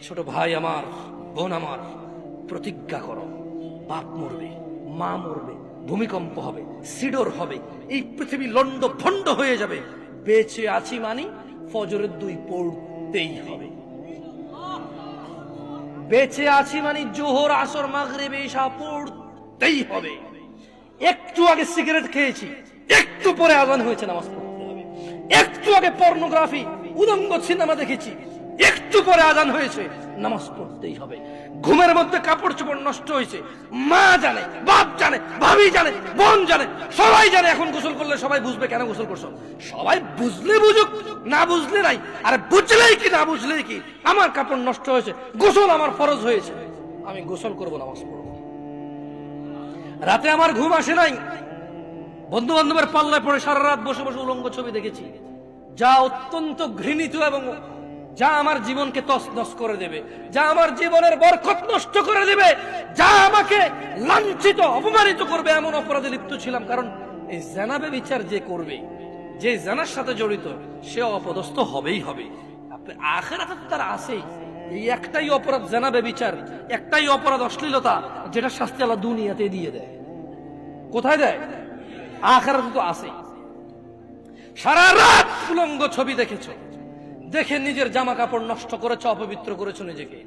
ছোট ভাই আমার, বোন আমার, প্রতিজ্ঞা করো, বাপ মরবে, মা মরবে, ভূমিকম্প হবে, সিডর হবে, এই পৃথিবী লন্ড ভন্ড হয়ে যাবে, বেঁচে আছি মানি ফজরের 2 পড়তেই হবে। বেঁচে আছি মানে জোহর, আসর, মাগরিব, ইশা পড়তেই হবে। একটু আগে সিগারেট খেয়েছি, একটু পরে আজান হয়েছে, নামাজ পড়তে হবে। একটু আগে পর্নোগ্রাফি, উদঙ্গ সিনেমা দেখেছি, একটু পরে আজান হয়েছে, নামাজ পড়তেই হবে। ঘুমের মধ্যে কাপড় চোপড় নষ্ট হয়েছে, মা জানে, বাপ জানে, ভাবি জানে, বোন জানে, সবাই জানে। এখন গোসল করলে সবাই বুঝবে কেন গোসল করছো। সবাই বুঝলে বুঝুক, না বুঝলে নাই। আর বুঝলেই কি না বুঝলেই কি, আমার কাপড় নষ্ট হয়েছে, গোসল আমার ফরজ হয়েছে, আমি গোসল করবো, নামাজ পড়বো। রাতে আমার ঘুম আসে নাই, বন্ধু বান্ধবের পাল্লায় পড়ে সারা রাত বসে বসে উলঙ্গ ছবি দেখেছি, যা অত্যন্ত ঘৃণিত এবং যা আমার জীবনকে তছনছ করে দেবে, যা আমার জীবনের বরকত নষ্ট করে দেবে, যা আমাকে লাঞ্ছিত অপমানিত করবে, এমন অপরাধে লিপ্ত ছিলাম। কারণ এই জানাবে বিচার যে করবে, যে জানার সাথে জড়িত, সে অপদস্থ হবেই হবে। আখিরাতে তো তার আছেই। এই একটাই অপরাধ জানাবে বিচার, একটাই অপরাধ অশ্লীলতা, যেটা শাস্তি আল্লাহ দুনিয়াতে দিয়ে দেয়। কোথায় দেয়? আখিরাতে তো আছেই। সারা রাত উলঙ্গ ছবি দেখেছ, দেখে নিজের জামা কাপড় নষ্ট করেছ, অপবিত্র করেছ নিজেকে,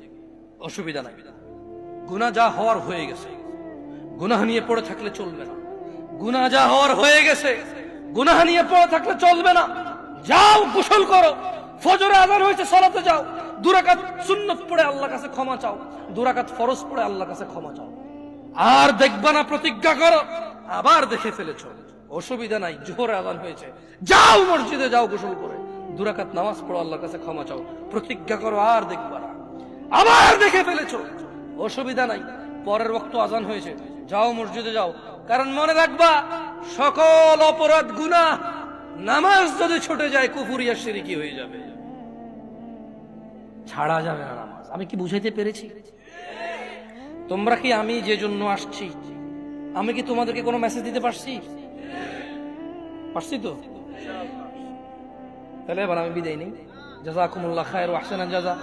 অসুবিধা নাই। গুনাহ যা হওয়ার হয়ে গেছে, গুনাহ নিয়ে পড়ে থাকলে চলবে না। গুনাহ যা হওয়ার হয়ে গেছে, গুনাহ নিয়ে পড়ে থাকলে চলবে না। যাও গোসল করো, ফজরে আযান হয়েছে, সালাতে যাও, 2 রাকাত সুন্নাত পড়ে আল্লাহর কাছে ক্ষমা চাও, 2 রাকাত ফরজ পড়ে আল্লাহর কাছে ক্ষমা চাও। আর দেখবা না, প্রতিজ্ঞা করো, আবার দেখে ফেলেছো, অসুবিধা নাই, জোহরে আযান হয়েছে, যাও মসজিদে, যাও গোসল করে 2 রাকাত নামাজ পড়ো, আল্লাহর কাছে ক্ষমা চাও, প্রতিজ্ঞা করো, আর দেখবা না। আবার দেখে ফেলেছো, অসুবিধা নাই, পরের ওয়াক্ত আযান হয়েছে, যাও মসজিদে যাও। কারণ মনে রাখবা, সকল অপরাধ গুনাহ, নামাজ যদি ছুটে যায় কুফরিয়া শিরকি হয়ে যাবে, ছাড়া যাবে না নামাজ। আমি কি বুঝাইতে পেরেছি? তোমরা কি, আমি যে জন্য আসছি, আমি কি তোমাদেরকে কোনো মেসেজ দিতে পারছি? পারছি তো? তাহলে এবার আমি বিদায় নেই। জাযাকুমুল্লাহ খায়র ওয়া আহসানাল জাযা।